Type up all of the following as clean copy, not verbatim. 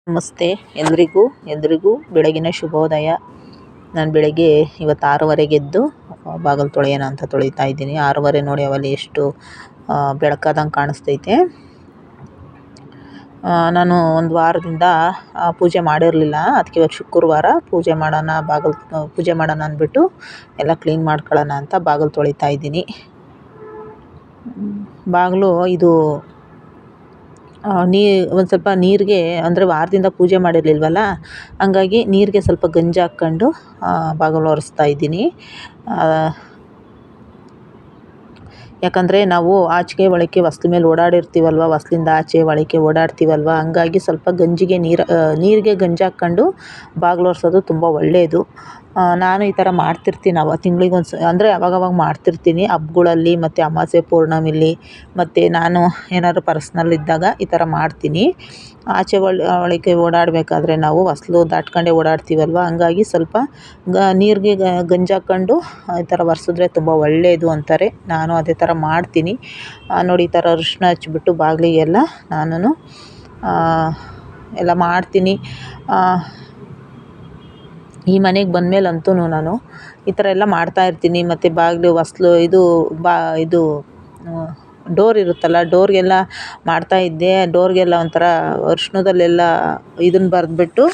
ನಮಸ್ತೆ ಎಲ್ರಿಗೂ ಬೆಳಗಿನ ಶುಭೋದಯ. ನಾನು ಬೆಳಗ್ಗೆ ಇವತ್ತು 6:30ಗೆ ಎದ್ದು ಬಾಗಿಲು ತೊಳೆಯೋಣ ಅಂತ ತೊಳಿತಾ ಇದ್ದೀನಿ. 6:30 ನೋಡಿ ಅವಲ್ಲಿ ಎಷ್ಟು ಬೆಳಕಾದಂಗೆ ಕಾಣಿಸ್ತೈತೆ. ನಾನು ಒಂದು ವಾರದಿಂದ ಪೂಜೆ ಮಾಡಿರಲಿಲ್ಲ. ಅದಕ್ಕೆ ಇವತ್ತು ಶುಕ್ರವಾರ ಪೂಜೆ ಮಾಡೋಣ ಅಂದ್ಬಿಟ್ಟು ಎಲ್ಲ ಕ್ಲೀನ್ ಮಾಡ್ಕೊಳ್ಳೋಣ ಅಂತ ಬಾಗಿಲು ತೊಳಿತಾ ಇದ್ದೀನಿ. ಬಾಗಿಲು ಇದು ಒಂದು ಸ್ವಲ್ಪ ನೀರಿಗೆ ಅಂದರೆ ವಾರದಿಂದ ಪೂಜೆ ಮಾಡಿರಲಿಲ್ವಲ್ಲ, ಹಂಗಾಗಿ ನೀರಿಗೆ ಸ್ವಲ್ಪ ಗಂಜಿ ಹಾಕ್ಕೊಂಡು ಬಾಗಿಲು ಒರೆಸ್ತಾ ಇದ್ದೀನಿ. ಯಾಕಂದರೆ ನಾವು ಆಚೆಗೆ ಒಳಕ್ಕೆ ಹೊಸ್ಲ ಮೇಲೆ ಓಡಾಡಿರ್ತೀವಲ್ವ, ಹೊಸ್ಲಿಂದ ಆಚೆ ಒಳಕ್ಕೆ ಓಡಾಡ್ತೀವಲ್ವ, ಹಂಗಾಗಿ ಸ್ವಲ್ಪ ನೀರಿಗೆ ಗಂಜಿ ಹಾಕ್ಕೊಂಡು ಬಾಗಿಲು ಒರೆಸೋದು ತುಂಬ ಒಳ್ಳೆಯದು. ನಾನು ಈ ಥರ ಮಾಡ್ತಿರ್ತೀನಿ. ಅಂದರೆ ಅವಾಗವಾಗ ಮಾಡ್ತಿರ್ತೀನಿ ಹಬ್ಬಗಳಲ್ಲಿ ಮತ್ತು ಅಮಾವಾಸ್ಯೆ ಪೌರ್ಣಮಿಲಿ, ಮತ್ತು ನಾನು ಏನಾದ್ರು ಪರ್ಸ್ನಲ್ ಇದ್ದಾಗ ಈ ಥರ ಮಾಡ್ತೀನಿ. ಆಚೆ ಒಳಕ್ಕೆ ಓಡಾಡಬೇಕಾದ್ರೆ ನಾವು ಹೊಸ್ಲು ದಾಟ್ಕೊಂಡೇ ಓಡಾಡ್ತೀವಲ್ವ, ಹಂಗಾಗಿ ಸ್ವಲ್ಪ ನೀರಿಗೆ ಗಂಜಿ ಹಾಕ್ಕೊಂಡು ಈ ಥರ ಒರೆಸಿದ್ರೆ ತುಂಬ ಒಳ್ಳೆಯದು ಅಂತಾರೆ. ನಾನು ಅದೇ ಥರ ಮಾಡ್ತೀನಿ. ನೋಡಿ ಈ ಥರ ಅರಿಶಿನ ಹಚ್ಬಿಟ್ಟು ಬಾಗಿಲಿಗೆಲ್ಲ ನಾನು ಎಲ್ಲ ಮಾಡ್ತೀನಿ. ಈ ಮನೆಗೆ ಬಂದಮೇಲಂತೂ ನಾನು ಈ ಥರ ಎಲ್ಲ ಮಾಡ್ತಾಯಿರ್ತೀನಿ. ಮತ್ತು ಬಾಗಿಲು ಹೊಸ್ಲು ಇದು ಡೋರ್ ಇರುತ್ತಲ್ಲ, ಡೋರ್ಗೆಲ್ಲ ಮಾಡ್ತಾಯಿದ್ದೆ. ಡೋರ್ಗೆಲ್ಲ ಒಂಥರ ಅರಿಶಿಣದಲ್ಲೆಲ್ಲ ಇದನ್ನು ಬರೆದ್ಬಿಟ್ಟು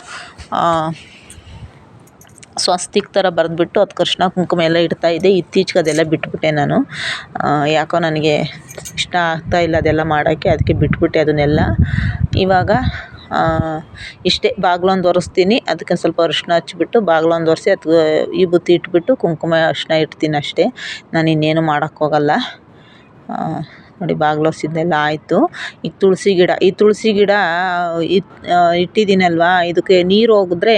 ಸ್ವಸ್ತಿಕ್ ಥರ ಬರೆದ್ಬಿಟ್ಟು ಅದಕ್ಕೆ ಅರಿಶಿನ ಕುಂಕುಮ ಎಲ್ಲ ಇಡ್ತಾಯಿದ್ದೆ. ಇತ್ತೀಚೆಗೆ ಅದೆಲ್ಲ ಬಿಟ್ಬಿಟ್ಟೆ ನಾನು. ಯಾಕೋ ನನಗೆ ಇಷ್ಟ ಆಗ್ತಾಯಿಲ್ಲ ಅದೆಲ್ಲ ಮಾಡೋಕ್ಕೆ, ಅದಕ್ಕೆ ಬಿಟ್ಬಿಟ್ಟೆ ಅದನ್ನೆಲ್ಲ. ಇವಾಗ ಇಷ್ಟೇ, ಬಾಗಿಲೊಂದು ಒರೆಸ್ತೀನಿ, ಅದಕ್ಕೆ ಸ್ವಲ್ಪ ಅರಿಶಿನ ಹಚ್ಬಿಟ್ಟು ಬಾಗಿಲೊಂದು ಒರೆಸಿ ಅದಕ್ಕೆ ವಿಭೂತಿ ಇಟ್ಬಿಟ್ಟು ಕುಂಕುಮ ಅರಿಶಿನ ಇಡ್ತೀನಿ ಅಷ್ಟೇ. ನಾನು ಇನ್ನೇನು ಮಾಡೋಕ್ಕೋಗಲ್ಲ. ನೋಡಿ ಬಾಗಿಲು ಒರೆಸಿದ್ದೆಲ್ಲ ಆಯಿತು. ಈಗ ತುಳಸಿ ಗಿಡ ಇಟ್ಟಿದ್ದೀನಲ್ವ, ಇದಕ್ಕೆ ನೀರು ಹೋಗಿದ್ರೆ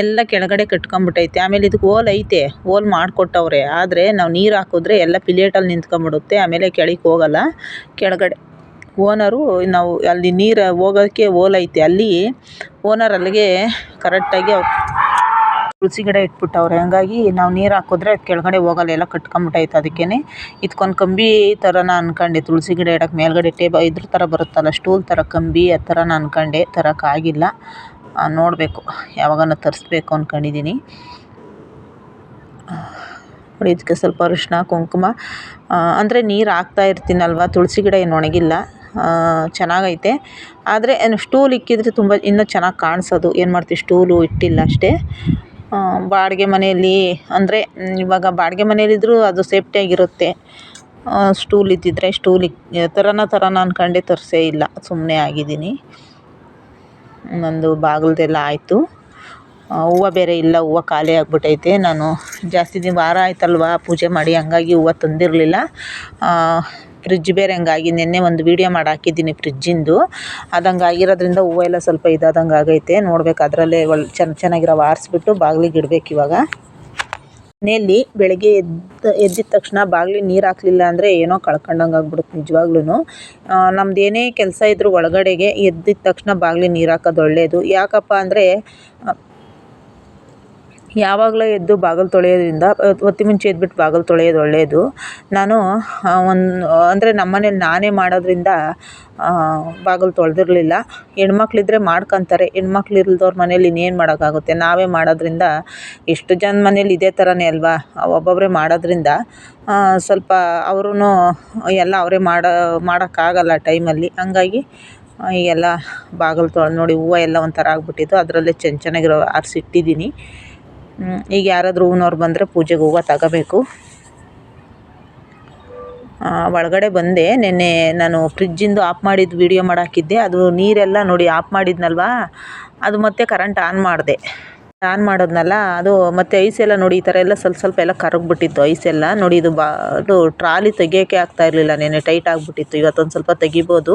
ಎಲ್ಲ ಕೆಳಗಡೆ ಕಟ್ಕೊಂಬಿಟ್ಟೈತೆ. ಆಮೇಲೆ ಇದಕ್ಕೆ ಹೋಲ್ ಐತೆ, ಹೋಲ್ ಮಾಡಿಕೊಟ್ಟವ್ರೆ. ಆದರೆ ನಾವು ನೀರು ಹಾಕಿದ್ರೆ ಎಲ್ಲ ಪಿಲೇಟಲ್ಲಿ ನಿಂತ್ಕೊಂಬಿಡುತ್ತೆ. ಆಮೇಲೆ ಕೆಳಗೆ ಹೋಗಲ್ಲ. ಕೆಳಗಡೆ ಓನರು ನಾವು ಅಲ್ಲಿ ನೀರು ಹೋಗೋಕ್ಕೆ ಹೋಲ್ ಐತೆ, ಅಲ್ಲಿ ಓನರ್ ಅಲ್ಲಿಗೆ ಕರೆಕ್ಟಾಗಿ ತುಳಸಿ ಗಿಡ ಇಟ್ಬಿಟ್ಟವ್ರೆ. ಹಂಗಾಗಿ ನಾವು ನೀರು ಹಾಕಿದ್ರೆ ಅದು ಕೆಳಗಡೆ ಹೋಗಲ್ಲ, ಎಲ್ಲ ಕಟ್ಕೊಂಬಿಟ್ಟೈತೆ. ಅದಕ್ಕೇ ಇದಕ್ಕೊಂದು ಕಂಬಿ ಥರನ ಅಂದ್ಕೊಂಡೆ, ತುಳಸಿ ಗಿಡ ಇಡೋಕ್ಕೆ ಮೇಲ್ಗಡೆ ಇದ್ರ ಥರ ಬರುತ್ತಲ್ಲ, ಸ್ಟೂಲ್ ಥರ ಕಂಬಿ, ಆ ಥರನ ಅಂದ್ಕೊಂಡೆ. ತರೋಕ್ಕಾಗಿಲ್ಲ, ನೋಡಬೇಕು, ಯಾವಾಗನ ತರಿಸ್ಬೇಕು ಅಂದ್ಕೊಂಡಿದ್ದೀನಿ. ನೋಡಿ ಇದಕ್ಕೆ ಸ್ವಲ್ಪ ಅರಿಶಿನ ಕುಂಕುಮ, ಅಂದರೆ ನೀರು ಹಾಕ್ತಾ ಇರ್ತೀನಲ್ವ, ತುಳಸಿ ಗಿಡ ಏನು ಒಣಗಿಲ್ಲ, ಚೆನ್ನಾಗೈತೆ. ಆದರೆ ಸ್ಟೂಲ್ ಇಕ್ಕಿದ್ರೆ ಇನ್ನೂ ಚೆನ್ನಾಗಿ ಕಾಣಿಸೋದು. ಏನು ಮಾಡ್ತೀವಿ, ಸ್ಟೂಲು ಇಟ್ಟಿಲ್ಲ ಅಷ್ಟೇ. ಬಾಡಿಗೆ ಮನೆಯಲ್ಲಿ ಅಂದರೆ ಇವಾಗ ಬಾಡಿಗೆ ಮನೆಯಲ್ಲಿದ್ದರೂ ಅದು ಸೇಫ್ಟಿಯಾಗಿರುತ್ತೆ. ಸ್ಟೂಲ್ ಇದ್ದಿದ್ರೆ ತರೋಣ ಅಂದ್ಕೊಂಡೆ ತರಿಸೇ ಇಲ್ಲ, ಸುಮ್ಮನೆ ಆಗಿದ್ದೀನಿ. ನಂದು ಬಾಗಿಲ್ದೆಲ್ಲ ಆಯಿತು. ಹೂವು ಬೇರೆ ಇಲ್ಲ, ಹೂವು ಖಾಲಿ ಆಗಿಬಿಟ್ಟೈತೆ. ನಾನು ಜಾಸ್ತಿ ವಾರ ಆಯ್ತಲ್ವ ಪೂಜೆ ಮಾಡಿ, ಹಂಗಾಗಿ ಹೂವು ತಂದಿರಲಿಲ್ಲ. ಫ್ರಿಜ್ ಬೇರೆ ಹಂಗಾಗಿ ನೆನ್ನೆ ಒಂದು ವೀಡಿಯೋ ಮಾಡಿ ಹಾಕಿದ್ದೀನಿ ಫ್ರಿಜ್ಜಿಂದು. ಅದು ಹಂಗಾಗಿರೋದ್ರಿಂದ ಹೂವು ಎಲ್ಲ ಸ್ವಲ್ಪ ಇದಾದಂಗೆ ಆಗೈತೆ. ನೋಡ್ಬೇಕು, ಅದರಲ್ಲೇ ಚೆನ್ನಾಗಿರೋ ಆರಿಸ್ಬಿಟ್ಟು ಬಾಗಿಲಿಗೆ ಇಡಬೇಕು ಇವಾಗ. ಮನೆಯಲ್ಲಿ ಬೆಳಗ್ಗೆ ಎದ್ದಿದ ತಕ್ಷಣ ಬಾಗಿಲಿಗೆ ನೀರು ಹಾಕಲಿಲ್ಲ ಅಂದರೆ ಏನೋ ಕಳ್ಕೊಂಡಂಗೆ ಆಗ್ಬಿಡುತ್ತೆ ನಿಜವಾಗ್ಲೂ. ನಮ್ದು ಏನೇ ಕೆಲಸ ಇದ್ದರೂ ಒಳಗಡೆಗೆ ಎದ್ದಿದ ತಕ್ಷಣ ಬಾಗಿಲಿಗೆ ನೀರು ಹಾಕೋದು ಒಳ್ಳೆಯದು. ಯಾಕಪ್ಪ ಅಂದರೆ ಯಾವಾಗಲೂ ಎದ್ದು ಬಾಗಿಲು ತೊಳೆಯೋದ್ರಿಂದ ಹೊತ್ತಿ ಮುಂಚೆ ಎದ್ಬಿಟ್ಟು ಬಾಗಿಲು ತೊಳೆಯೋದು ಒಳ್ಳೆಯದು. ನಾನು ಅಂದರೆ ನಮ್ಮನೇಲಿ ನಾನೇ ಮಾಡೋದ್ರಿಂದ ಬಾಗಿಲು ತೊಳೆದಿರಲಿಲ್ಲ. ಹೆಣ್ಮಕ್ಳಿದ್ರೆ ಮಾಡ್ಕೊತಾರೆ, ಹೆಣ್ಮಕ್ಳು ಇಲ್ದವ್ರ ಮನೇಲಿ ಇನ್ನೇನು ಮಾಡೋಕ್ಕಾಗುತ್ತೆ. ನಾವೇ ಮಾಡೋದ್ರಿಂದ, ಎಷ್ಟು ಜನ ಮನೇಲಿ ಇದೇ ಥರನೇ ಅಲ್ವಾ, ಒಬ್ಬೊಬ್ಬರೇ ಮಾಡೋದ್ರಿಂದ ಸ್ವಲ್ಪ ಅವರೂ ಎಲ್ಲ ಅವರೇ ಮಾಡೋಕ್ಕಾಗಲ್ಲ ಟೈಮಲ್ಲಿ. ಹಂಗಾಗಿ ಎಲ್ಲ ಬಾಗಿಲು ನೋಡಿ ಹೂವು ಎಲ್ಲ ಒಂಥರ ಆಗ್ಬಿಟ್ಟಿದ್ದು, ಅದರಲ್ಲೇ ಚೆನ್ನಾಗಿರೋ ಆರಿಸಿಟ್ಟಿದ್ದೀನಿ. ಈಗ ಯಾರಾದರೂ ಹೂವಿನವ್ರು ಬಂದರೆ ಪೂಜೆಗೆ ಹೂವು ತಗೋಬೇಕು. ಒಳಗಡೆ ಬಂದೆ. ನೆನ್ನೆ ನಾನು ಫ್ರಿಜ್ಜಿಂದು ಆಫ್ ಮಾಡಿದ್ದು ವೀಡಿಯೋ ಮಾಡಾಕಿದ್ದೆ. ಅದು ನೀರೆಲ್ಲ ನೋಡಿ ಆಫ್ ಮಾಡಿದ್ನಲ್ವ, ಅದು ಮತ್ತೆ ಕರೆಂಟ್ ಆನ್ ಮಾಡಿದ್ನಲ್ಲ, ಅದು ಮತ್ತು ಐಸೆಲ್ಲ ನೋಡಿ ಈ ಥರ ಎಲ್ಲ ಸ್ವಲ್ಪ ಎಲ್ಲ ಕರಗಿಬಿಟ್ಟಿತ್ತು ಐಸೆಲ್ಲ. ನೋಡಿ ಇದು ಟ್ರಾಲಿ ತೆಗಿಯೋಕ್ಕೆ ಆಗ್ತಾಯಿರಲಿಲ್ಲ, ನೆನ್ನೆ ಟೈಟ್ ಆಗಿಬಿಟ್ಟಿತ್ತು. ಇವತ್ತೊಂದು ಸ್ವಲ್ಪ ತೆಗಿಬೋದು.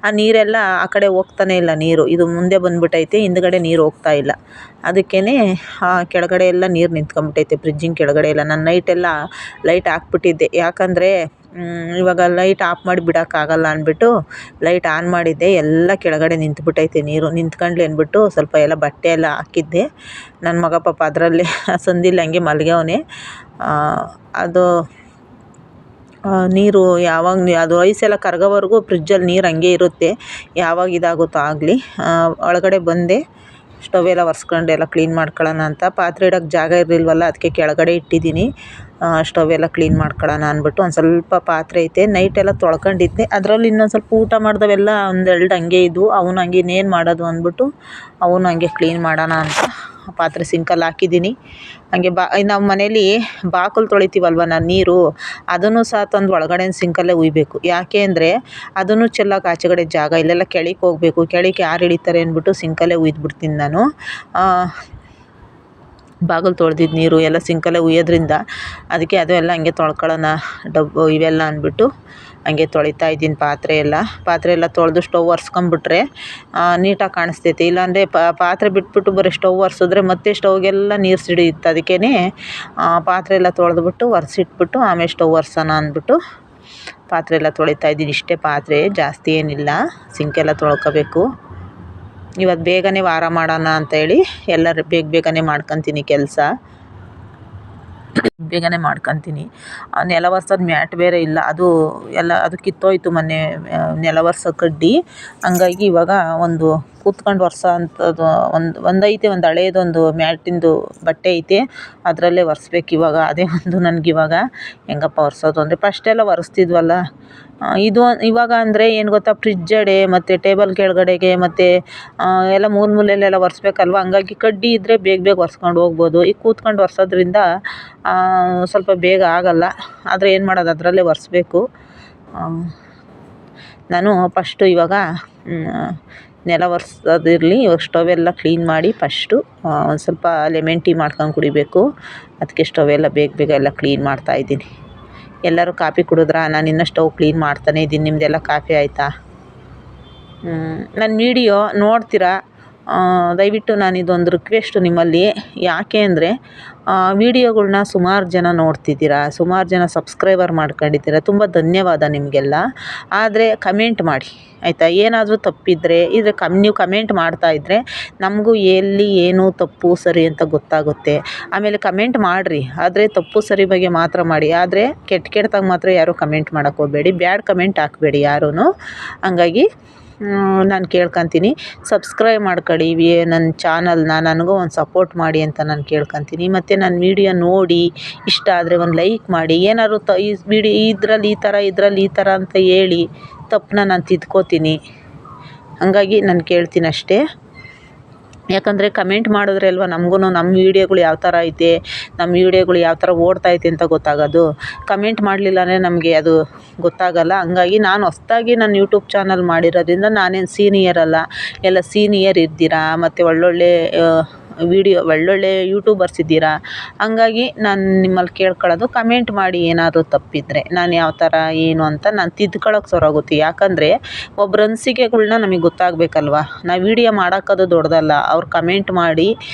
ಆ ನೀರೆಲ್ಲ ಆ ಕಡೆ ಹೋಗ್ತಾನೆ ಇಲ್ಲ ನೀರು, ಇದು ಮುಂದೆ ಬಂದುಬಿಟ್ಟೈತೆ, ಹಿಂದ್ಗಡೆ ನೀರು ಹೋಗ್ತಾ ಇಲ್ಲ. ಅದಕ್ಕೇ ಕೆಳಗಡೆ ಎಲ್ಲ ನೀರು ನಿಂತ್ಕೊಂಬಿಟ್ಟೈತೆ ಫ್ರಿಜ್ಜಿನ ಕೆಳಗಡೆ ಎಲ್ಲ. ನಾನು ನೈಟೆಲ್ಲ ಲೈಟ್ ಹಾಕ್ಬಿಟ್ಟಿದ್ದೆ, ಯಾಕಂದರೆ ಇವಾಗ ಲೈಟ್ ಆಫ್ ಮಾಡಿ ಬಿಡೋಕ್ಕಾಗಲ್ಲ ಅಂದ್ಬಿಟ್ಟು ಲೈಟ್ ಆನ್ ಮಾಡಿದ್ದೆ. ಎಲ್ಲ ಕೆಳಗಡೆ ನಿಂತ್ಬಿಟ್ಟೈತೆ ನೀರು. ನಿಂತ್ಕೊಂಡ್ಲಿ ಅಂದ್ಬಿಟ್ಟು ಸ್ವಲ್ಪ ಎಲ್ಲ ಬಟ್ಟೆ ಎಲ್ಲ ಹಾಕಿದ್ದೆ. ನನ್ನ ಮಗ ಪಾಪ ಅದರಲ್ಲೇ ಸಂದಿಲ್ಲ ಹಂಗೆ ಮಲಗ್ಯವನೆ. ಅದು ನೀರು ಯಾವಾಗ ಅದು ಐಸೆಲ್ಲ ಕರಗೋವರೆಗೂ ಫ್ರಿಜ್ಜಲ್ಲಿ ನೀರು ಹಂಗೆ ಇರುತ್ತೆ. ಯಾವಾಗ ಇದಾಗುತ್ತೋ ಆಗಲಿ. ಒಳಗಡೆ ಬಂದೆ ಸ್ಟವ್ ಎಲ್ಲ ಒರೆಸ್ಕೊಂಡು ಎಲ್ಲ ಕ್ಲೀನ್ ಮಾಡ್ಕೊಳ್ಳೋಣ ಅಂತ. ಪಾತ್ರೆ ಇಡೋಕ್ಕೆ ಜಾಗ ಇರಲಿಲ್ವಲ್ಲ, ಅದಕ್ಕೆ ಕೆಳಗಡೆ ಇಟ್ಟಿದ್ದೀನಿ. ಸ್ಟವ್ ಎಲ್ಲ ಕ್ಲೀನ್ ಮಾಡ್ಕೊಳ್ಳೋಣ ಅಂದ್ಬಿಟ್ಟು. ಒಂದು ಸ್ವಲ್ಪ ಪಾತ್ರೆ ಐತೆ, ನೈಟೆಲ್ಲ ತೊಳ್ಕೊಂಡಿದ್ದೆ. ಅದರಲ್ಲಿ ಇನ್ನೊಂದು ಸ್ವಲ್ಪ ಊಟ ಮಾಡಿದವೆಲ್ಲ ಒಂದೆರಡು ಹಂಗೆ ಇದ್ವು. ಅವನ್ನ ಹಂಗೆ ಇನ್ನೇನು ಮಾಡೋದು ಅಂದ್ಬಿಟ್ಟು ಅವನ್ನ ಹಂಗೆ ಕ್ಲೀನ್ ಮಾಡೋಣ ಅಂತ ಪಾತ್ರೆ ಸಿಂಕಲ್ಲಿ ಹಾಕಿದ್ದೀನಿ. ಹಂಗೆ ನಾವು ಮನೇಲಿ ಬಾಕಲು ತೊಳಿತೀವಲ್ವ ನಾನು ನೀರು, ಅದನ್ನು ಸಹ ತಂದು ಒಳಗಡೆ ಸಿಂಕಲ್ಲೇ ಉಯ್ಬೇಕು. ಯಾಕೆ ಅಂದರೆ ಅದನ್ನು ಚೆಲ್ಲಕ್ಕೆ ಆಚೆಗಡೆ ಜಾಗ ಇಲ್ಲೆಲ್ಲ ಕೆಳಕ್ಕೆ ಹೋಗಬೇಕು, ಕೆಳಕ್ಕೆ ಯಾರು ಹಿಡಿತಾರೆ ಅಂದ್ಬಿಟ್ಟು ಸಿಂಕಲ್ಲೇ ಉಯ್ದುಬಿಡ್ತೀನಿ ನಾನು. ಬಾಗಿಲು ತೊಳೆದಿದ್ದು ನೀರು ಎಲ್ಲ ಸಿಂಕಲ್ಲೇ ಉಯ್ಯೋದ್ರಿಂದ ಅದಕ್ಕೆ ಅದು ಎಲ್ಲ ಹಂಗೆ ತೊಳ್ಕೊಳ್ಳೋಣ ಡಬ್ಬು ಇವೆಲ್ಲ ಅಂದ್ಬಿಟ್ಟು ಹಂಗೆ ತೊಳಿತಾ ಇದ್ದೀನಿ ಪಾತ್ರೆ ಎಲ್ಲ ತೊಳೆದು ಸ್ಟವ್ ಒರೆಸ್ಕೊಂಬಿಟ್ರೆ ನೀಟಾಗಿ ಕಾಣಿಸ್ತೈತೆ. ಇಲ್ಲಾಂದರೆ ಪಾತ್ರೆ ಬಿಟ್ಬಿಟ್ಟು ಬರೀ ಸ್ಟವ್ ಒರೆಸಿದ್ರೆ ಮತ್ತೆ ಸ್ಟವ್ಗೆಲ್ಲ ನೀರು ಸಿಡಿಯುತ್ತೆ. ಅದಕ್ಕೇ ಪಾತ್ರೆ ಎಲ್ಲ ತೊಳೆದ್ಬಿಟ್ಟು ಒರೆಸಿಟ್ಬಿಟ್ಟು ಆಮೇಲೆ ಸ್ಟವ್ ಒರೆಸೋಣ ಅಂದ್ಬಿಟ್ಟು ಪಾತ್ರೆ ಎಲ್ಲ ತೊಳಿತಾ ಇದ್ದೀನಿ. ಇಷ್ಟೇ ಪಾತ್ರೆ, ಜಾಸ್ತಿ ಏನಿಲ್ಲ. ಸಿಂಕೆಲ್ಲ ತೊಳ್ಕೊಬೇಕು. ಇವತ್ತು ಬೇಗನೆ ವಾರ ಮಾಡೋಣ ಅಂತೇಳಿ ಎಲ್ಲರೂ ಬೇಗನೆ ಮಾಡ್ಕೊತೀನಿ ಕೆಲಸ. ಬೇಗನೆ ಮಾಡ್ಕೊತೀನಿ. ನೆಲ ಒರ್ಸೋದು ಮ್ಯಾಟ್ ಬೇರೆ ಇಲ್ಲ, ಅದು ಕಿತ್ತೋಯ್ತು ಮೊನ್ನೆ ನೆಲ ಒರೆಸೋ ಕಡ್ಡಿ. ಹಂಗಾಗಿ ಇವಾಗ ಒಂದು ಕೂತ್ಕೊಂಡು ಒರೆಸೋ ಅಂಥದ್ದು ಒಂದೈತೆ, ಒಂದು ಹಳೇದೊಂದು ಮ್ಯಾಟಿಂದು ಬಟ್ಟೆ ಐತೆ, ಅದರಲ್ಲೇ ಒರೆಸ್ಬೇಕು ಇವಾಗ. ಅದೇ ಒಂದು ನನಗಿವಾಗ ಹೆಂಗಪ್ಪ ಒರೆಸೋದು ಅಂದರೆ, ಫಸ್ಟೆಲ್ಲ ಒರೆಸ್ತಿದ್ವಲ್ಲ. ಇವಾಗ ಅಂದರೆ ಏನು ಗೊತ್ತಾ, ಫ್ರಿಜ್ ಅಡೆ ಮತ್ತು ಟೇಬಲ್ ಕೆಳಗಡೆಗೆ ಮತ್ತು ಎಲ್ಲ ಮೂಲೆಯಲ್ಲೆಲ್ಲ ಒರೆಸ್ಬೇಕಲ್ವ. ಹಂಗಾಗಿ ಕಡ್ಡಿ ಇದ್ದರೆ ಬೇಗ ಒರೆಸ್ಕೊಂಡು ಹೋಗ್ಬೋದು. ಈಗ ಕೂತ್ಕೊಂಡು ಒರೆಸೋದ್ರಿಂದ ಸ್ವಲ್ಪ ಬೇಗ ಆಗೋಲ್ಲ. ಆದರೆ ಏನು ಮಾಡೋದು, ಅದರಲ್ಲೇ ಒರೆಸ್ಬೇಕು. ನಾನು ಫಸ್ಟು ಇವಾಗ ನೆಲ ಒರೆಸೋದಿರಲಿ, ಇವಾಗ ಸ್ಟವ್ ಎಲ್ಲ ಕ್ಲೀನ್ ಮಾಡಿ ಫಸ್ಟು ಒಂದು ಸ್ವಲ್ಪ ಲೆಮನ್ ಟೀ ಮಾಡ್ಕೊಂಡು ಕುಡಿಬೇಕು. ಅದಕ್ಕೆ ಸ್ಟವ್ ಎಲ್ಲ ಬೇಗ ಎಲ್ಲ ಕ್ಲೀನ್ ಮಾಡ್ತಾಯಿದ್ದೀನಿ. ಎಲ್ಲರೂ ಕಾಫಿ ಕುಡಿದ್ರಾ? ನಾನು ಇನ್ನೂ ಸ್ಟವ್ ಕ್ಲೀನ್ ಮಾಡ್ತಾನೇ ಇದ್ದೀನಿ. ನಿಮ್ಮದೆಲ್ಲ ಕಾಫಿ ಆಯಿತಾ? ನನ್ನ ವಿಡಿಯೋ ನೋಡ್ತೀರಾ? ದಯವಿಟ್ಟು ನಾನು ಇದೊಂದು ರಿಕ್ವೆಸ್ಟು ನಿಮ್ಮಲ್ಲಿ. ಯಾಕೆ ಅಂದರೆ ವೀಡಿಯೋಗಳ್ನ ಸುಮಾರು ಜನ ನೋಡ್ತಿದ್ದೀರಾ, ಸುಮಾರು ಜನ ಸಬ್ಸ್ಕ್ರೈಬರ್ ಮಾಡ್ಕೊಂಡಿದ್ದೀರಾ. ತುಂಬ ಧನ್ಯವಾದ ನಿಮಗೆಲ್ಲ. ಆದರೆ ಕಮೆಂಟ್ ಮಾಡಿ ಆಯಿತಾ? ಏನಾದರೂ ತಪ್ಪಿದ್ದರೆ ನೀವು ಕಮೆಂಟ್ ಮಾಡ್ತಾಯಿದ್ರೆ ನಮಗೂ ಎಲ್ಲಿ ಏನು ತಪ್ಪು ಸರಿ ಅಂತ ಗೊತ್ತಾಗುತ್ತೆ. ಆಮೇಲೆ ಕಮೆಂಟ್ ಮಾಡಿರಿ, ಆದರೆ ತಪ್ಪು ಸರಿ ಬಗ್ಗೆ ಮಾತ್ರ ಮಾಡಿ. ಆದರೆ ಕೆಟ್ಟದಾಗಿ ಮಾತ್ರ ಯಾರೂ ಕಮೆಂಟ್ ಮಾಡೋಕ್ಕೆ ಹೋಗಬೇಡಿ, ಬ್ಯಾಡ್ ಕಮೆಂಟ್ ಹಾಕಬೇಡಿ ಯಾರೂ. ಹಂಗಾಗಿ ನಾನು ಕೇಳ್ಕೊತೀನಿ, ಸಬ್ಸ್ಕ್ರೈಬ್ ಮಾಡ್ಕೊಳ್ಳಿ ನನ್ನ ಚಾನಲ್ನ. ನನಗೂ ಒಂದು ಸಪೋರ್ಟ್ ಮಾಡಿ ಅಂತ ನಾನು ಕೇಳ್ಕೊತೀನಿ. ಮತ್ತು ನನ್ನ ವೀಡಿಯೋ ನೋಡಿ ಇಷ್ಟ ಆದರೆ ಒಂದು ಲೈಕ್ ಮಾಡಿ. ಏನಾದ್ರು ಇದರಲ್ಲಿ ಈ ಥರ ಅಂತ ಹೇಳಿ ತಪ್ಪನ್ನ ನಾನು ತಿದ್ಕೋತೀನಿ. ಹಂಗಾಗಿ ನಾನು ಕೇಳ್ತೀನಿ ಅಷ್ಟೇ. ಯಾಕಂದರೆ ಕಮೆಂಟ್ ಮಾಡಿದ್ರೆ ಅಲ್ವ ನಮಗೂ ನಮ್ಮ ವೀಡಿಯೋಗಳು ಯಾವ ಥರ ಐತೆ, ನಮ್ಮ ವೀಡಿಯೋಗಳು ಯಾವ ಥರ ಓಡ್ತೈತೆ ಅಂತ ಗೊತ್ತಾಗೋದು. ಕಮೆಂಟ್ ಮಾಡಲಿಲ್ಲ ಅಂದರೆ ನಮಗೆ ಅದು ಗೊತ್ತಾಗಲ್ಲ. ಹಂಗಾಗಿ ನಾನು ಹೊಸ್ದಾಗಿ ನನ್ನ ಯೂಟ್ಯೂಬ್ ಚಾನಲ್ ಮಾಡಿರೋದ್ರಿಂದ ನಾನೇನು ಸೀನಿಯರ್ ಅಲ್ಲ, ಎಲ್ಲ ಸೀನಿಯರ್ ಇದ್ದೀರಾ ಮತ್ತು ಒಳ್ಳೊಳ್ಳೆ ಒಳ್ಳೊಳ್ಳೆ ಯೂಟ್ಯೂಬರ್ಸ್ ಇದ್ದೀರಾ. ಹಂಗಾಗಿ ನಾನು ನಿಮ್ಮಲ್ಲಿ ಕೇಳ್ಕೊಳ್ಳೋದು, ಕಮೆಂಟ್ ಮಾಡಿ ಏನಾದರೂ ತಪ್ಪಿದರೆ. ನಾನು ಯಾವ ಥರ ಏನು ಅಂತ ನಾನು ತಿದ್ಕೊಳ್ಳೋಕೆ ಸೊರಗುತ್ತೆ. ಯಾಕಂದರೆ ಒಬ್ಬರ ಅನಿಸಿಕೆಗಳ್ನ ನಮಗೆ ಗೊತ್ತಾಗಬೇಕಲ್ವ. ನಾವು ವೀಡಿಯೋ ಮಾಡೋಕ್ಕದು ದೊಡ್ಡದಲ್ಲ. ಅವ್ರು ಕಮೆಂಟ್ ಮಾಡಿ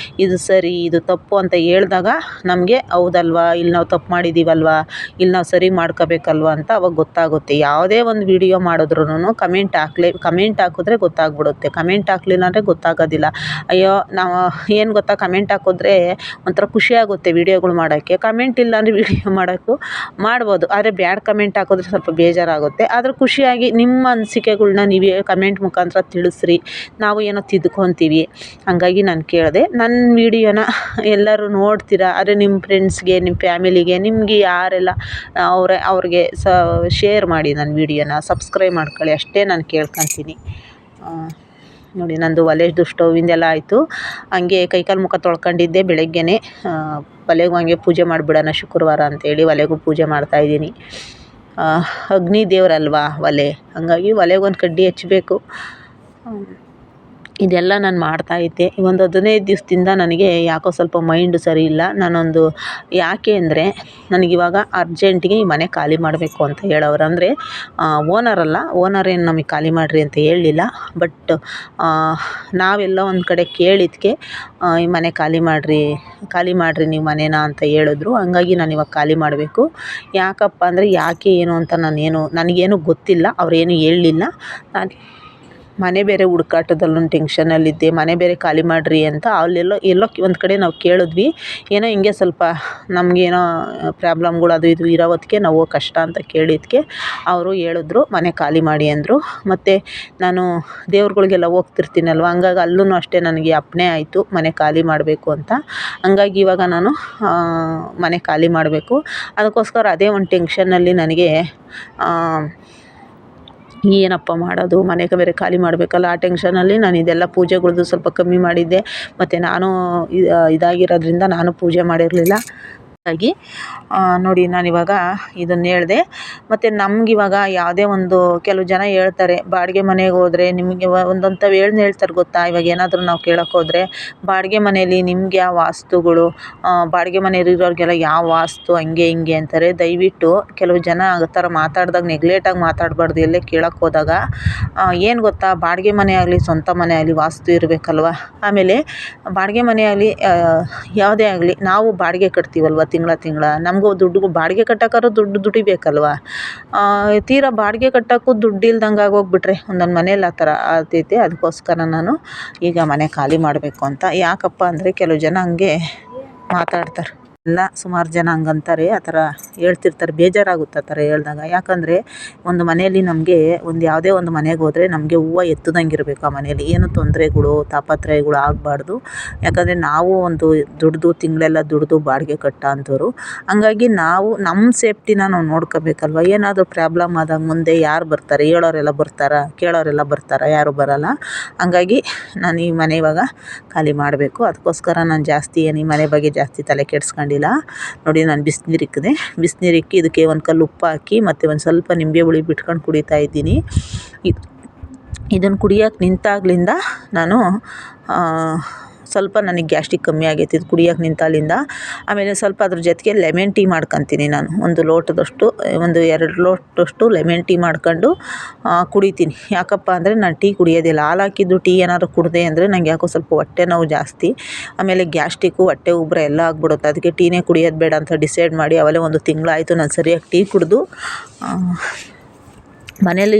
ಇದು ಸರಿ ಇದು ತಪ್ಪು ಅಂತ ಹೇಳಿದಾಗ ನಮಗೆ ಹೌದಲ್ವಾ, ಇಲ್ಲಿ ನಾವು ತಪ್ಪು ಮಾಡಿದ್ದೀವಲ್ವ, ಇಲ್ಲಿ ನಾವು ಸರಿ ಮಾಡ್ಕೋಬೇಕಲ್ವ ಅಂತ ಅವಾಗ ಗೊತ್ತಾಗುತ್ತೆ. ಯಾವುದೇ ಒಂದು ವೀಡಿಯೋ ಮಾಡಿದ್ರೂ ಕಮೆಂಟ್ ಹಾಕಿದ್ರೆ ಗೊತ್ತಾಗ್ಬಿಡುತ್ತೆ. ಕಮೆಂಟ್ ಹಾಕಲಿಲ್ಲ ಅಂದರೆ ಗೊತ್ತಾಗೋದಿಲ್ಲ. ಅಯ್ಯೋ, ನಾವು ಏನು ಗೊತ್ತಾ, ಕಮೆಂಟ್ ಹಾಕಿದ್ರೆ ಒಂಥರ ಖುಷಿಯಾಗುತ್ತೆ ವೀಡಿಯೋಗಳು ಮಾಡೋಕ್ಕೆ. ಕಮೆಂಟ್ ಇಲ್ಲ ಅಂದರೆ ವೀಡಿಯೋ ಮಾಡ್ಬೋದು. ಆದರೆ ಬ್ಯಾಡ್ ಕಮೆಂಟ್ ಹಾಕಿದ್ರೆ ಸ್ವಲ್ಪ ಬೇಜಾರಾಗುತ್ತೆ. ಆದರೆ ಖುಷಿಯಾಗಿ ನಿಮ್ಮ ಅನಿಸಿಕೆಗಳ್ನ ನೀವೇ ಕಮೆಂಟ್ ಮುಖಾಂತರ ತಿಳಿಸ್ರಿ, ನಾವು ಏನೋ ತಿದ್ಕೊತೀವಿ. ಹಂಗಾಗಿ ನಾನು ಕೇಳಿದೆ, ನನ್ನ ವೀಡಿಯೋನ ಎಲ್ಲರೂ ನೋಡ್ತೀರಾ, ಆದರೆ ನಿಮ್ಮ ಫ್ರೆಂಡ್ಸ್ಗೆ, ನಿಮ್ಮ ಫ್ಯಾಮಿಲಿಗೆ, ನಿಮಗೆ ಯಾರೆಲ್ಲ ಅವ್ರಿಗೆ ಶೇರ್ ಮಾಡಿ ನನ್ನ ವೀಡಿಯೋನ. ಸಬ್ಸ್ಕ್ರೈಬ್ ಮಾಡ್ಕೊಳ್ಳಿ ಅಷ್ಟೇ ನಾನು ಕೇಳ್ಕೊತೀನಿ. ನೋಡಿ, ನಂದು ಒಲೆದು ಸ್ಟೌವಿಂದೆಲ್ಲ ಆಯಿತು. ಹಂಗೆ ಕೈಕಾಲು ಮುಖ ತೊಳ್ಕೊಂಡಿದ್ದೆ ಬೆಳಗ್ಗೆನೇ. ಒಲೆಗೂ ಹಂಗೆ ಪೂಜೆ ಮಾಡಿಬಿಡೋಣ ಶುಕ್ರವಾರ ಅಂತೇಳಿ ಒಲೆಗೂ ಪೂಜೆ ಮಾಡ್ತಾಯಿದ್ದೀನಿ. ಅಗ್ನಿ ದೇವರಲ್ವಾ ಒಲೆ, ಹಂಗಾಗಿ ಒಲೆಗೊಂದು ಕಡ್ಡಿ ಹಚ್ಚಬೇಕು. ಇದೆಲ್ಲ ನಾನು ಮಾಡ್ತಾಯಿದ್ದೆ. ಒಂದು 15 ದಿವಸದಿಂದ ನನಗೆ ಯಾಕೋ ಸ್ವಲ್ಪ ಮೈಂಡು ಸರಿ ಇಲ್ಲ. ಯಾಕೆ ಅಂದರೆ ನನಗಿವಾಗ ಅರ್ಜೆಂಟಿಗೆ ಈ ಮನೆ ಖಾಲಿ ಮಾಡಬೇಕು ಅಂತ ಹೇಳೋರು. ಅಂದರೆ ಓನರ್ ಏನು ನಮಗೆ ಖಾಲಿ ಮಾಡಿರಿ ಅಂತ ಹೇಳಲಿಲ್ಲ. ಬಟ್ ನಾವೆಲ್ಲ ಒಂದು ಕಡೆ ಕೇಳಿದ್ದಕ್ಕೆ ಈ ಮನೆ ಖಾಲಿ ಮಾಡಿರಿ ನೀವು ಮನೇನ ಅಂತ ಹೇಳಿದ್ರು. ಹಂಗಾಗಿ ನಾನು ಇವಾಗ ಖಾಲಿ ಮಾಡಬೇಕು. ಯಾಕಪ್ಪ ಅಂದರೆ ಯಾಕೆ ಏನು ಅಂತ ನನಗೇನು ಗೊತ್ತಿಲ್ಲ, ಅವರೇನು ಹೇಳಲಿಲ್ಲ. ಮನೆ ಬೇರೆ ಹುಡುಕಾಟದಲ್ಲೊಂದು ಟೆನ್ಷನಲ್ಲಿದ್ದೆ. ಮನೆ ಬೇರೆ ಖಾಲಿ ಮಾಡಿರಿ ಅಂತ ಎಲ್ಲೋ ಒಂದು ಕಡೆ ನಾವು ಕೇಳಿದ್ವಿ. ಏನೋ ಹಿಂಗೆ ಸ್ವಲ್ಪ ನಮಗೇನೋ ಪ್ರಾಬ್ಲಮ್ಗಳು ಅದು ಇದು ಇರೋ ಹೊತ್ತಿಗೆ ನಾವು ಕಷ್ಟ ಅಂತ ಕೇಳಿದ್ದಕ್ಕೆ ಅವರು ಹೇಳಿದ್ರು ಮನೆ ಖಾಲಿ ಮಾಡಿ ಅಂದರು. ಮತ್ತು ನಾನು ದೇವ್ರುಗಳಿಗೆಲ್ಲ ಹೋಗ್ತಿರ್ತೀನಲ್ವ, ಹಂಗಾಗಿ ಅಲ್ಲೂ ಅಷ್ಟೇ ನನಗೆ ಅಪ್ಪಣೆ ಆಯಿತು ಮನೆ ಖಾಲಿ ಮಾಡಬೇಕು ಅಂತ. ಹಂಗಾಗಿ ಇವಾಗ ನಾನು ಮನೆ ಖಾಲಿ ಮಾಡಬೇಕು. ಅದಕ್ಕೋಸ್ಕರ ಅದೇ ಒಂದು ಟೆನ್ಷನ್ನಲ್ಲಿ ನನಗೆ ಏನಪ್ಪ ಮಾಡೋದು, ಮನೆಗೆ ಬೇರೆ ಖಾಲಿ ಮಾಡಬೇಕಲ್ಲ, ಆ ಟೆನ್ಷನಲ್ಲಿ ನಾನು ಇದೆಲ್ಲ ಪೂಜೆಗಳ್ದು ಸ್ವಲ್ಪ ಕಮ್ಮಿ ಮಾಡಿದ್ದೆ. ಮತ್ತು ನಾನು ಇದಾಗಿರೋದ್ರಿಂದ ನಾನು ಪೂಜೆ ಮಾಡಿರಲಿಲ್ಲ. ಹಾಗಾಗಿ ನೋಡಿ ನಾನಿವಾಗ ಇದನ್ನು ಹೇಳಿದೆ. ಮತ್ತು ನಮಗಿವಾಗ ಯಾವುದೇ ಒಂದು ಕೆಲವು ಜನ ಹೇಳ್ತಾರೆ ಬಾಡಿಗೆ ಮನೆಗೆ ಹೋದರೆ ನಿಮಗೆ ಒಂದೊಂಥವು ಹೇಳ್ತಾರೆ ಗೊತ್ತಾ. ಇವಾಗ ಏನಾದರೂ ನಾವು ಕೇಳೋಕ್ಕೋದ್ರೆ ಬಾಡಿಗೆ ಮನೆಯಲ್ಲಿ ನಿಮ್ಗೆ ಯಾವ ವಾಸ್ತುಗಳು, ಬಾಡಿಗೆ ಮನೆಯಲ್ಲಿರೋರಿಗೆಲ್ಲ ಯಾವ ವಾಸ್ತು ಹಂಗೆ ಹಿಂಗೆ ಅಂತಾರೆ. ದಯವಿಟ್ಟು ಕೆಲವು ಜನ ಆ ಥರ ಮಾತಾಡಿದಾಗ ನೆಗ್ಲೆಕ್ಟಾಗಿ ಮಾತಾಡಬಾರ್ದು. ಎಲ್ಲೇ ಕೇಳೋಕ್ಕೆ ಹೋದಾಗ ಏನು ಗೊತ್ತಾ, ಬಾಡಿಗೆ ಮನೆ ಆಗಲಿ ಸ್ವಂತ ಮನೆ ಆಗಲಿ ವಾಸ್ತು ಇರಬೇಕಲ್ವ. ಆಮೇಲೆ ಬಾಡಿಗೆ ಮನೆ ಆಗಲಿ ಯಾವುದೇ ಆಗಲಿ ನಾವು ಬಾಡಿಗೆ ಕಟ್ತೀವಲ್ವ ತಿಂಗಳ ನಮಗೂ ದುಡ್ಡು ಬಾಡಿಗೆ ಕಟ್ಟೋಕ್ಕಾದ್ರೂ ದುಡ್ಡು ದುಡಿಬೇಕಲ್ವ. ತೀರಾ ಬಾಡಿಗೆ ಕಟ್ಟೋಕ್ಕೂ ದುಡ್ಡು ಇಲ್ದಂಗೆ ಆಗೋಗ್ಬಿಟ್ರೆ ಒಂದೊಂದು ಮನೇಲಿ ಆ ಥರ ಆಗ್ತೈತೆ. ಅದಕ್ಕೋಸ್ಕರ ನಾನು ಈಗ ಮನೆ ಖಾಲಿ ಮಾಡಬೇಕು ಅಂತ. ಯಾಕಪ್ಪ ಅಂದರೆ ಕೆಲವು ಜನ ಹಂಗೆ ಮಾತಾಡ್ತಾರೆ, ಎಲ್ಲ ಸುಮಾರು ಜನ ಹಂಗಂತಾರೆ, ಆ ಥರ ಹೇಳ್ತಿರ್ತಾರೆ. ಬೇಜಾರಾಗುತ್ತೆ ಆ ಥರ ಹೇಳಿದಾಗ. ಯಾಕಂದರೆ ಒಂದು ಮನೆಯಲ್ಲಿ ನಮಗೆ ಯಾವುದೇ ಒಂದು ಮನೆಗೆ ಹೋದರೆ ನಮಗೆ ಹೂವು ಎತ್ತದಂಗೆ ಇರಬೇಕು. ಆ ಮನೆಯಲ್ಲಿ ಏನು ತೊಂದರೆಗಳು ತಾಪತ್ರಯಗಳು ಆಗಬಾರ್ದು. ಯಾಕಂದರೆ ನಾವು ಒಂದು ತಿಂಗಳೆಲ್ಲ ದುಡಿದು ಬಾಡಿಗೆ ಕಟ್ಟೋ ಅಂಥವ್ರು. ಹಂಗಾಗಿ ನಾವು ನಮ್ಮ ಸೇಫ್ಟಿನ ನಾವು ನೋಡ್ಕೋಬೇಕಲ್ವ. ಏನಾದರೂ ಪ್ರಾಬ್ಲಮ್ ಆದಾಗ ಮುಂದೆ ಯಾರು ಬರ್ತಾರೆ? ಹೇಳೋರೆಲ್ಲ ಬರ್ತಾರಾ? ಕೇಳೋರೆಲ್ಲ ಬರ್ತಾರಾ? ಯಾರೂ ಬರೋಲ್ಲ. ಹಂಗಾಗಿ ನಾನು ಈ ಮನೆ ಇವಾಗ ಖಾಲಿ ಮಾಡಬೇಕು. ಅದಕ್ಕೋಸ್ಕರ ನಾನು ಜಾಸ್ತಿ ಈ ಮನೆ ಬಗ್ಗೆ ಜಾಸ್ತಿ ತಲೆ ಕೆಡಿಸ್ಕೊಂಡಿಲ್ಲ. ನೋಡಿ ನಾನು ಬಿಸಿನೀರಿಕ್ಕಿ ಇದಕ್ಕೆ ಒಂದು ಕಲ್ಲು ಉಪ್ಪು ಹಾಕಿ ಮತ್ತು ಒಂದು ಸ್ವಲ್ಪ ನಿಂಬೆ ಹುಳಿ ಬಿಟ್ಕೊಂಡು ಕುಡಿತಾ ಇದ್ದೀನಿ. ಇದನ್ನು ಕುಡಿಯೋಕೆ ನಿಂತಾಗ್ಲಿಂದ ನಾನು ಸ್ವಲ್ಪ ನನಗೆ ಗ್ಯಾಸ್ಟ್ರಿಕ್ ಕಮ್ಮಿ ಆಗೈತೆ ಇದು ಕುಡಿಯೋಕೆ ನಿಂತಾಗಲಿಂದ. ಆಮೇಲೆ ಸ್ವಲ್ಪ ಅದ್ರ ಜೊತೆಗೆ ಲೆಮನ್ ಟೀ ಮಾಡ್ಕೊತೀನಿ ನಾನು. ಒಂದು 2 ಲೋಟದಷ್ಟು ಲೆಮನ್ ಟೀ ಮಾಡ್ಕೊಂಡು ಕುಡಿತೀನಿ. ಯಾಕಪ್ಪ ಅಂದರೆ ನಾನು ಟೀ ಕುಡಿಯೋದಿಲ್ಲ. ಹಾಲು ಹಾಕಿದ್ದು ಟೀ ಏನಾದ್ರು ಕುಡಿದೆ ಅಂದರೆ ನನಗೆ ಯಾಕೋ ಸ್ವಲ್ಪ ಹೊಟ್ಟೆ ನೋವು ಜಾಸ್ತಿ, ಆಮೇಲೆ ಗ್ಯಾಸ್ಟ್ರಿಕ್ಕು, ಹೊಟ್ಟೆ ಉಬ್ಬರ ಎಲ್ಲ ಆಗ್ಬಿಡುತ್ತೆ. ಅದಕ್ಕೆ ಟೀನೇ ಕುಡಿಯೋದು ಬೇಡ ಅಂತ ಡಿಸೈಡ್ ಮಾಡಿ ಆವಾಗಲೇ 1 ತಿಂಗಳಾಯಿತು ನಾನು ಸರಿಯಾಗಿ ಟೀ ಕುಡಿದು. ಮನೇಲಿ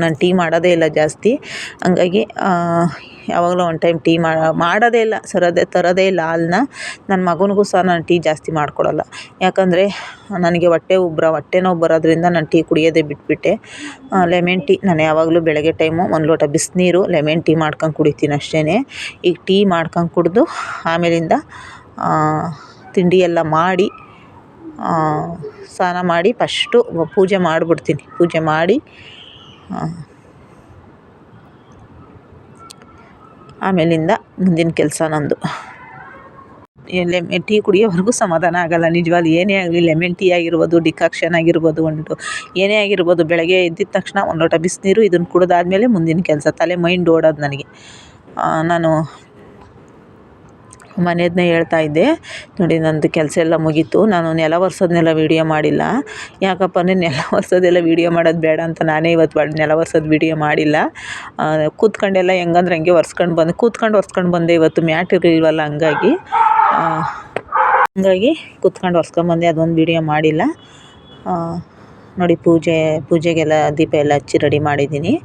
ನಾನು ಟೀ ಮಾಡೋದೇ ಇಲ್ಲ ಜಾಸ್ತಿ. ಹಂಗಾಗಿ ಯಾವಾಗಲೂ ಒಂದು ಟೈಮ್ ಟೀ ಮಾಡೋದೇ ಇಲ್ಲ, ತರೋದೇ ಇಲ್ಲ ಹಾಲನ್ನ. ನನ್ನ ಮಗನಿಗೂ ಸಹ ನಾನು ಟೀ ಜಾಸ್ತಿ ಮಾಡ್ಕೊಡಲ್ಲ. ಯಾಕಂದರೆ ನನಗೆ ಹೊಟ್ಟೆ ನೋವು ಬರೋದ್ರಿಂದ ನಾನು ಟೀ ಕುಡಿಯೋದೇ ಬಿಟ್ಬಿಟ್ಟೆ. ಲೆಮನ್ ಟೀ ನಾನು ಯಾವಾಗಲೂ ಬೆಳಗ್ಗೆ ಟೈಮು 1 ಲೋಟ ಬಿಸಿನೀರು ಲೆಮನ್ ಟೀ ಮಾಡ್ಕೊಂಡು ಕುಡಿತೀನಿ ಅಷ್ಟೇ. ಈಗ ಟೀ ಮಾಡ್ಕೊಂಡು ಕುಡಿದು ಆಮೇಲಿಂದ ತಿಂಡಿ ಎಲ್ಲ ಮಾಡಿ ಸ್ನಾನ ಮಾಡಿ ಫಸ್ಟು ಪೂಜೆ ಮಾಡಿಬಿಡ್ತೀನಿ. ಪೂಜೆ ಮಾಡಿ ಆಮೇಲಿಂದ ಮುಂದಿನ ಕೆಲಸ ನಂದು. ಟೀ ಕುಡಿಯೋವರೆಗೂ ಸಮಾಧಾನ ಆಗೋಲ್ಲ ನಿಜವಾಗ್ಲೂ. ಏನೇ ಆಗಲಿ ಲೆಮನ್ ಟೀ ಆಗಿರ್ಬೋದು, ಡಿಕಾಕ್ಷನ್ ಆಗಿರ್ಬೋದು, ಏನೇ ಆಗಿರ್ಬೋದು, ಬೆಳಗ್ಗೆ ಎದ್ದಿದ ತಕ್ಷಣ 1 ಲೋಟ ಬಿಸಿನೀರು ಇದನ್ನು ಕುಡಿದಾದ್ಮೇಲೆ ಮುಂದಿನ ಕೆಲಸ. ಮೈಂಡ್ ಓಡೋದು ನನಗೆ. ನಾನು ಮನೆಯದನ್ನೇ ಹೇಳ್ತಾ ಇದ್ದೆ. ನೋಡಿ ನಂದು ಕೆಲಸ ಎಲ್ಲ ಮುಗೀತು. ನಾನು ನೆಲ ಒರೆಸೋದನ್ನೆಲ್ಲ ವೀಡಿಯೋ ಮಾಡಿಲ್ಲ. ಯಾಕಪ್ಪ ಅಂದರೆ ನೆಲ ಒರೆಸೋದೆಲ್ಲ ವೀಡಿಯೋ ಮಾಡೋದು ಬೇಡ ಅಂತ ನಾನೇ ಇವತ್ತು ನೆಲ ಒರೆಸೋದು ವೀಡಿಯೋ ಮಾಡಿಲ್ಲ. ಕೂತ್ಕೊಂಡೆಲ್ಲ ಹೆಂಗಂದ್ರೆ ಹಂಗೆ ಒರೆಸ್ಕೊಂಡು ಬಂದೆ. ಇವತ್ತು ಮ್ಯಾಟ್ ಇರಲಿಲ್ವಲ್ಲ, ಹಂಗಾಗಿ ಕೂತ್ಕೊಂಡು ಒರೆಸ್ಕೊಂಬಂದೆ. ಅದೊಂದು ವೀಡಿಯೋ ಮಾಡಿಲ್ಲ. ನೋಡಿ ಪೂಜೆಗೆಲ್ಲ ದೀಪ ಎಲ್ಲ ಹಚ್ಚಿ ರೆಡಿ ಮಾಡಿದ್ದೀನಿ.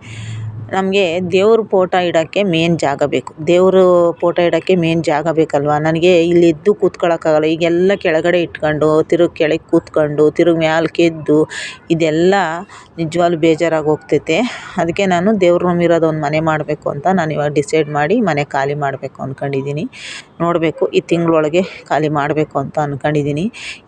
ನಮಗೆ ದೇವ್ರ ಫೋಟೋ ಇಡೋಕ್ಕೆ ಮೇನ್ ಜಾಗ ಬೇಕು. ದೇವರು ಫೋಟೋ ಇಡೋಕ್ಕೆ ಮೇನ್ ಜಾಗ ಬೇಕಲ್ವ. ನನಗೆ ಇಲ್ಲಿ ಎದ್ದು ಕೂತ್ಕೊಳ್ಳೋಕ್ಕಾಗಲ್ಲ. ಈಗೆಲ್ಲ ಕೆಳಗಡೆ ಇಟ್ಕೊಂಡು ಕೆಳಗೆ ಕೂತ್ಕೊಂಡು ಮ್ಯಾಲಕ್ಕೆ ಎದ್ದು ಇದೆಲ್ಲ ನಿಜವಾಗ್ಲೂ ಬೇಜಾರಾಗಿ ಹೋಗ್ತೈತೆ. ಅದಕ್ಕೆ ನಾನು ದೇವ್ರ ರೂಮ್ ಇರೋದು ಒಂದು ಮನೆ ಮಾಡಬೇಕು ಅಂತ ನಾನು ಇವಾಗ ಡಿಸೈಡ್ ಮಾಡಿ ಮನೆ ಖಾಲಿ ಮಾಡಬೇಕು ಅಂದ್ಕೊಂಡಿದ್ದೀನಿ. ನೋಡಬೇಕು ಈ ತಿಂಗಳೊಳಗೆ ಖಾಲಿ ಮಾಡಬೇಕು ಅಂತ ಅಂದ್ಕೊಂಡಿದ್ದೀನಿ.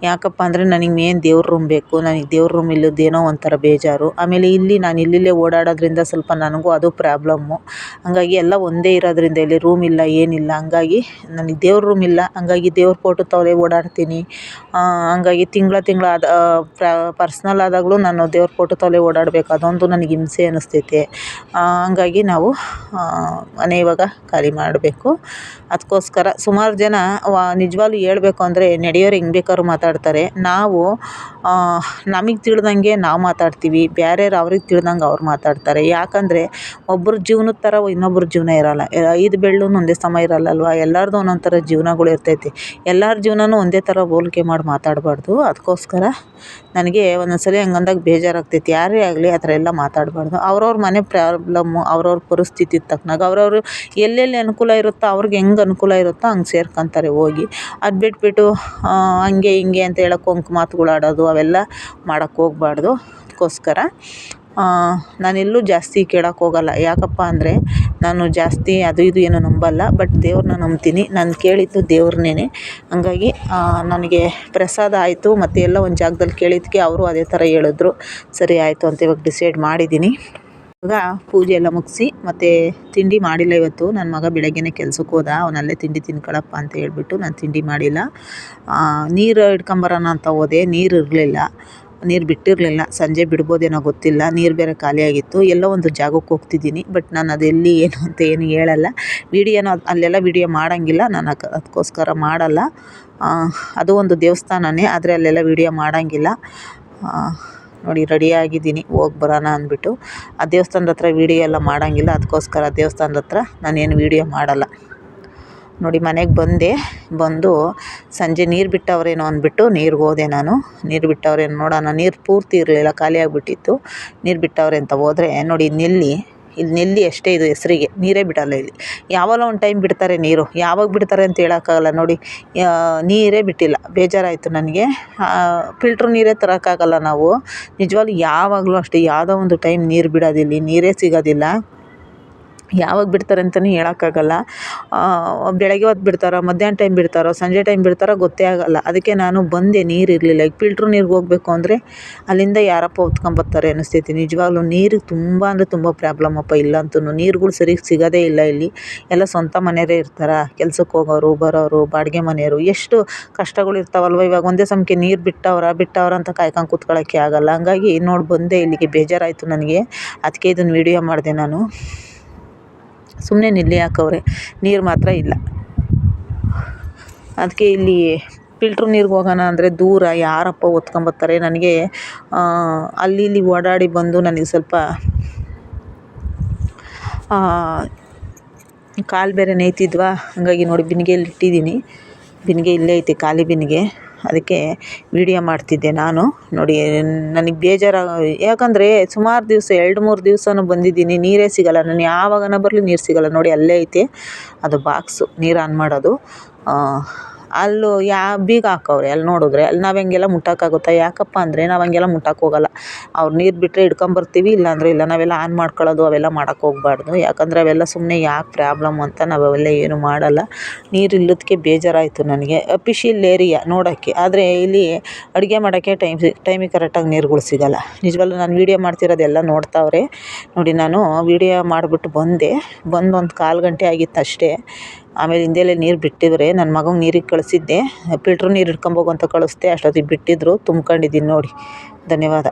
ಯಾಕಪ್ಪ ಅಂದರೆ ನನಗೆ ಮೇನ್ ದೇವ್ರ ರೂಮ್ ಬೇಕು. ನನಗೆ ದೇವ್ರ ರೂಮ್ ಇಲ್ಲದೇನೋ ಒಂಥರ ಬೇಜಾರು. ಆಮೇಲೆ ನಾನು ಇಲ್ಲೇ ಓಡಾಡೋದ್ರಿಂದ ಸ್ವಲ್ಪ ನನಗೂ ಅದು ಪ್ರಾಬ್ಲಮ್ಮು. ಹಂಗಾಗಿ ಎಲ್ಲ ಒಂದೇ ಇರೋದ್ರಿಂದ ಇಲ್ಲಿ ರೂಮ್ ಇಲ್ಲ, ಏನಿಲ್ಲ. ಹಂಗಾಗಿ ನನಗೆ ದೇವ್ರ ರೂಮ್ ಇಲ್ಲ. ಹಂಗಾಗಿ ದೇವ್ರ ಫೋಟೋ ತವಲೆ ಓಡಾಡ್ತೀನಿ. ಹಂಗಾಗಿ ತಿಂಗಳ ಪರ್ಸ್ನಲ್ ಆದಾಗಲೂ ನಾನು ದೇವ್ರ ಫೋಟೋ ತವಲೆ ಓಡಾಡಬೇಕು. ಅದೊಂದು ನನಗೆ ಹಿಂಸೆ ಅನ್ನಿಸ್ತೈತೆ. ಹಂಗಾಗಿ ನಾವು ಮನೆ ಇವಾಗ ಖಾಲಿ ಮಾಡಬೇಕು. ಅದಕ್ಕೋಸ್ಕರ ಸುಮಾರು ಜನ ನಿಜವಾಗ್ಲೂ ಹೇಳ್ಬೇಕು ಅಂದರೆ ನಡೆಯೋರು ಹೆಂಗೆ ಬೇಕಾದ್ರೂ ಮಾತಾಡ್ತಾರೆ. ನಾವು ನಮಗೆ ತಿಳಿದಂಗೆ ನಾವು ಮಾತಾಡ್ತೀವಿ, ಬೇರೆಯವ್ರು ಅವ್ರಿಗೆ ತಿಳಿದಂಗೆ ಅವ್ರು ಮಾತಾಡ್ತಾರೆ. ಯಾಕಂದರೆ ಒಬ್ಬರ ಜೀವನದ ಥರ ಇನ್ನೊಬ್ಬರ ಜೀವನ ಇರೋಲ್ಲ. 5 ಬೆರಳು ಒಂದೇ ಸಮ ಇರಲ್ಲಲ್ವ. ಎಲ್ಲರದ್ದು ಒಂದೊಂದು ಥರ ಜೀವನಗಳು ಇರ್ತೈತಿ. ಎಲ್ಲರ ಜೀವನನೂ ಒಂದೇ ಥರ ಹೋಲಿಕೆ ಮಾಡಿ ಮಾತಾಡಬಾರ್ದು. ಅದಕ್ಕೋಸ್ಕರ ನನಗೆ ಒಂದೊಂದು ಸಲ ಹಂಗಂದಾಗ ಬೇಜಾರಾಗ್ತೈತಿ. ಯಾರೇ ಆಗಲಿ ಆ ಥರ ಎಲ್ಲ ಮಾತಾಡಬಾರ್ದು. ಅವ್ರವ್ರ ಮನೆ ಪ್ರಾಬ್ಲಮ್ಮು, ಅವ್ರವ್ರ ಪರಿಸ್ಥಿತಿ ತಕ್ಕನಾಗ ಅವ್ರವರು ಎಲ್ಲೆಲ್ಲಿ ಅನುಕೂಲ ಇರುತ್ತೋ ಅವ್ರಿಗೆ ಹೆಂಗೆ ಅನುಕೂಲ ಇರುತ್ತೋ ಹಂಗೆ ಸೇರ್ಕೊತಾರೆ ಹೋಗಿ. ಅದು ಬಿಟ್ಬಿಟ್ಟು ಹಂಗೆ ಹಿಂಗೆ ಅಂತ ಹೇಳೋಕೆ ಕೊಂಕು ಮಾತುಗಳು ಆಡೋದು ಅವೆಲ್ಲ ಮಾಡೋಕ್ಕೆ ಹೋಗ್ಬಾರ್ದು. ಅದಕ್ಕೋಸ್ಕರ ನಾನೆಲ್ಲೂ ಜಾಸ್ತಿ ಕೇಳೋಕ್ಕೆ ಹೋಗಲ್ಲ. ಯಾಕಪ್ಪ ಅಂದರೆ ನಾನು ಜಾಸ್ತಿ ಅದು ಇದು ಏನೂ ನಂಬಲ್ಲ. ಬಟ್ ದೇವ್ರನ್ನ ನಂಬ್ತೀನಿ. ನಾನು ಕೇಳಿದ್ದು ದೇವ್ರನ್ನೇ. ಹಂಗಾಗಿ ನನಗೆ ಪ್ರಸಾದ ಆಯಿತು ಮತ್ತು ಎಲ್ಲ ಒಂದು ಜಾಗದಲ್ಲಿ ಕೇಳಿದ್ದಕ್ಕೆ ಅವರು ಅದೇ ಥರ ಹೇಳಿದ್ರು. ಸರಿ ಆಯಿತು ಅಂತ ಇವಾಗ ಡಿಸೈಡ್ ಮಾಡಿದ್ದೀನಿ. ಇವಾಗ ಪೂಜೆ ಎಲ್ಲ ಮುಗಿಸಿ ಮತ್ತು ತಿಂಡಿ ಮಾಡಿಲ್ಲ ಇವತ್ತು. ನನ್ನ ಮಗ ಬೆಳಗ್ಗೆನೇ ಕೆಲ್ಸಕ್ಕೆ ಹೋದ. ಅವನಲ್ಲೇ ತಿಂಡಿ ತಿನ್ಕೊಳಪ್ಪ ಅಂತ ಹೇಳ್ಬಿಟ್ಟು ನಾನು ತಿಂಡಿ ಮಾಡಿಲ್ಲ. ನೀರು ಹಿಡ್ಕೊಂಬರೋಣ ಅಂತ ಹೋದೆ, ನೀರು ಇರಲಿಲ್ಲ, ನೀರು ಬಿಟ್ಟಿರಲಿಲ್ಲ. ಸಂಜೆ ಬಿಡ್ಬೋದೇನೋ ಗೊತ್ತಿಲ್ಲ. ನೀರು ಬೇರೆ ಖಾಲಿಯಾಗಿತ್ತು. ಎಲ್ಲೋ ಒಂದು ಜಾಗಕ್ಕೆ ಹೋಗ್ತಿದ್ದೀನಿ. ಬಟ್ ನಾನು ಅದೆಲ್ಲಿ ಏನು ಅಂತ ಏನು ಹೇಳಲ್ಲ. ಅಲ್ಲೆಲ್ಲ ವೀಡಿಯೋ ಮಾಡೋಂಗಿಲ್ಲ. ನಾನು ಅದಕ್ಕೋಸ್ಕರ ಮಾಡಲ್ಲ. ಅದು ಒಂದು ದೇವಸ್ಥಾನನೇ, ಆದರೆ ಅಲ್ಲೆಲ್ಲ ವೀಡಿಯೋ ಮಾಡೋಂಗಿಲ್ಲ. ನೋಡಿ ರೆಡಿಯಾಗಿದ್ದೀನಿ, ಹೋಗಿ ಬರೋಣ ಅಂದ್ಬಿಟ್ಟು. ಆ ದೇವಸ್ಥಾನದ ಹತ್ರ ವೀಡಿಯೋ ಎಲ್ಲ ಮಾಡೋಂಗಿಲ್ಲ. ಅದಕ್ಕೋಸ್ಕರ ದೇವಸ್ಥಾನದ ಹತ್ರ ನಾನೇನು ವೀಡಿಯೋ ಮಾಡಲ್ಲ. ನೋಡಿ ಮನೆಗೆ ಬಂದು ಸಂಜೆ ನೀರು ಬಿಟ್ಟವ್ರೇನೋ ಅಂದ್ಬಿಟ್ಟು ನೀರಿಗೆ ಹೋದೆ ನಾನು. ನೀರು ಬಿಟ್ಟವ್ರೇನು ನೋಡೋಣ, ನೀರು ಪೂರ್ತಿ ಇರಲಿಲ್ಲ, ಖಾಲಿ ಆಗಿಬಿಟ್ಟಿತ್ತು. ನೀರು ಬಿಟ್ಟವ್ರೆ ಅಂತ ಹೋದರೆ ನೋಡಿ ಇಲ್ಲಿ ನೆಲ್ಲಿ ಅಷ್ಟೇ, ಇದು ಹೆಸರಿಗೆ, ನೀರೇ ಬಿಡಲ್ಲ ಇಲ್ಲಿ. ಯಾವಾಗಲೋ ಒಂದು ಟೈಮ್ ಬಿಡ್ತಾರೆ ನೀರು, ಯಾವಾಗ ಬಿಡ್ತಾರೆ ಅಂತ ಹೇಳೋಕ್ಕಾಗಲ್ಲ. ನೋಡಿ ನೀರೇ ಬಿಟ್ಟಿಲ್ಲ. ಬೇಜಾರಾಯಿತು ನನಗೆ. ಫಿಲ್ಟ್ರ್ ನೀರೇ ತರೋಕ್ಕಾಗಲ್ಲ ನಾವು. ನಿಜವಾಗ್ಲೂ ಯಾವಾಗಲೂ ಅಷ್ಟೇ, ಯಾವುದೋ ಒಂದು ಟೈಮ್ ನೀರು ಬಿಡೋದಿಲ್ಲ, ನೀರೇ ಸಿಗೋದಿಲ್ಲ. ಯಾವಾಗ ಬಿಡ್ತಾರೆ ಅಂತಲೇ ಹೇಳೋಕ್ಕಾಗಲ್ಲ. ಬೆಳಗ್ಗೆ ಹೊತ್ತು ಬಿಡ್ತಾರೋ, ಮಧ್ಯಾಹ್ನ ಟೈಮ್ ಬಿಡ್ತಾರೋ, ಸಂಜೆ ಟೈಮ್ ಬಿಡ್ತಾರೋ ಗೊತ್ತೇ ಆಗೋಲ್ಲ. ಅದಕ್ಕೆ ನಾನು ಬಂದೆ, ನೀರು ಇರಲಿಲ್ಲ. ಈಗ ಫಿಲ್ಟ್ರ್ ನೀರಿಗೆ ಹೋಗಬೇಕು ಅಂದರೆ ಅಲ್ಲಿಂದ ಯಾರಪ್ಪ ಹೊತ್ಕೊಂಬರ್ತಾರೆ ಅನ್ನಿಸ್ತೈತಿ. ನಿಜವಾಗ್ಲೂ ನೀರಿಗೆ ತುಂಬ ಅಂದರೆ ತುಂಬ ಪ್ರಾಬ್ಲಮ್ಮಪ್ಪ. ಇಲ್ಲಂತೂ ನೀರುಗಳು ಸರಿಗೆ ಸಿಗೋದೇ ಇಲ್ಲ ಇಲ್ಲಿ. ಎಲ್ಲ ಸ್ವಂತ ಮನೆಯವರೇ ಇರ್ತಾರೆ, ಕೆಲ್ಸಕ್ಕೆ ಹೋಗೋರು, ಬರೋರು, ಬಾಡಿಗೆ ಮನೆಯವರು, ಎಷ್ಟು ಕಷ್ಟಗಳು ಇರ್ತಾವಲ್ವ. ಇವಾಗ ಒಂದೇ ಸಮಕ್ಕೆ ನೀರು ಬಿಟ್ಟವ್ರ ಅಂತ ಕಾಯ್ಕೊಂಡು ಕೂತ್ಕೊಳ್ಳೋಕ್ಕೆ ಆಗಲ್ಲ. ಹಂಗಾಗಿ ನೋಡಿ ಬಂದೆ ಇಲ್ಲಿಗೆ. ಬೇಜಾರಾಯಿತು ನನಗೆ. ಅದಕ್ಕೆ ಇದನ್ನು ವೀಡಿಯೋ ಮಾಡಿದೆ ನಾನು. ಸುಮ್ಮನೆ ನಿಲ್ಲಿ ಹಾಕವ್ರೆ, ನೀರು ಮಾತ್ರ ಇಲ್ಲ. ಅದಕ್ಕೆ ಇಲ್ಲಿ ಫಿಲ್ಟ್ರ್ ನೀರಿಗೆ ಹೋಗೋಣ ಅಂದರೆ ದೂರ, ಯಾರಪ್ಪ ಹೊತ್ಕೊಂಬರ್ತಾರೆ. ನನಗೆ ಅಲ್ಲಿ ಇಲ್ಲಿ ಓಡಾಡಿ ಬಂದು ನನಗೆ ಸ್ವಲ್ಪ ಕಾಲು ಬೇರೆ ನೋಯ್ತಿದ್ವಾ. ಹಾಗಾಗಿ ನೋಡಿ ಬಿನ್ಗೆಯಲ್ಲಿ ಇಟ್ಟಿದ್ದೀನಿ. ಬಿನ್ಗೆ ಇಲ್ಲೇ ಐತೆ, ಖಾಲಿ ಬಿನ್ಗೆ. ಅದಕ್ಕೆ ವೀಡಿಯೋ ಮಾಡ್ತಿದ್ದೆ ನಾನು. ನೋಡಿ ನನಗೆ ಯಾಕಂದರೆ ಸುಮಾರು ದಿವಸ 2-3 ದಿವಸನೂ ಬಂದಿದ್ದೀನಿ, ನೀರೇ ಸಿಗೋಲ್ಲ. ನಾನು ಯಾವಾಗನ ಬರಲಿ ನೀರು ಸಿಗೋಲ್ಲ. ನೋಡಿ ಅಲ್ಲೇ ಐತೆ ಅದು ಬಾಕ್ಸು, ನೀರು ಆನ್ ಮಾಡೋದು. ಅಲ್ಲೂ ಬೀಗ ಹಾಕವ್ರೆ. ಅಲ್ಲಿ ನೋಡಿದ್ರೆ ಅಲ್ಲಿ ನಾವು ಹಂಗೆಲ್ಲ ಮುಟ್ಟೋಕ್ಕಾಗುತ್ತಾ? ಯಾಕಪ್ಪ ಅಂದರೆ ನಾವು ಹಂಗೆಲ್ಲ ಮುಟ್ಟಕ್ಕೆ ಹೋಗಲ್ಲ. ಅವ್ರು ನೀರು ಬಿಟ್ಟರೆ ಹಿಡ್ಕೊಂಬರ್ತೀವಿ, ಇಲ್ಲಾಂದರೆ ಇಲ್ಲ. ನಾವೆಲ್ಲ ಆನ್ ಮಾಡ್ಕೊಳ್ಳೋದು ಅವೆಲ್ಲ ಮಾಡೋಕ್ಕೆ ಹೋಗ್ಬಾರ್ದು. ಯಾಕಂದರೆ ಅವೆಲ್ಲ ಸುಮ್ಮನೆ ಯಾಕೆ ಪ್ರಾಬ್ಲಮ್ ಅಂತ ನಾವು ಅವೆಲ್ಲ ಏನು ಮಾಡಲ್ಲ. ನೀರು ಇಲ್ಲದಕ್ಕೆ ಬೇಜಾರಾಯಿತು ನನಗೆ. ಅಫಿಷಿಯಲ್ ಏರಿಯಾ ನೋಡೋಕ್ಕೆ, ಆದರೆ ಇಲ್ಲಿ ಅಡುಗೆ ಮಾಡೋಕ್ಕೆ ಟೈಮಿಗೆ ಕರೆಕ್ಟಾಗಿ ನೀರುಗಳು ಸಿಗೋಲ್ಲ. ನಿಜವಾಗ್ಲೂ ನಾನು ವೀಡಿಯೋ ಮಾಡ್ತಿರೋದೆಲ್ಲ ನೋಡ್ತಾವ್ರೆ. ನೋಡಿ ನಾನು ವೀಡಿಯೋ ಮಾಡಿಬಿಟ್ಟು ಬಂದು ಒಂದು 1/4 ಗಂಟೆ ಆಗಿತ್ತು ಅಷ್ಟೇ. ಆಮೇಲೆ ಹಿಂದೆಲೇ ನೀರು ಬಿಟ್ಟಿದ್ರೆ ನನ್ನ ಮಗಂಗೆ ನೀರಿಗೆ ಕಳಿಸಿದ್ದೆ. ಫಿಲ್ಟ್ರ್ ನೀರು ಹಿಡ್ಕೊಂಬೋಗು ಅಂತ ಕಳಿಸ್ದೆ. ಅಷ್ಟೊತ್ತಿಗೆ ಬಿಟ್ಟಿದ್ರು, ತುಂಬ್ಕೊಂಡಿದ್ದೀನಿ ನೋಡಿ. ಧನ್ಯವಾದ.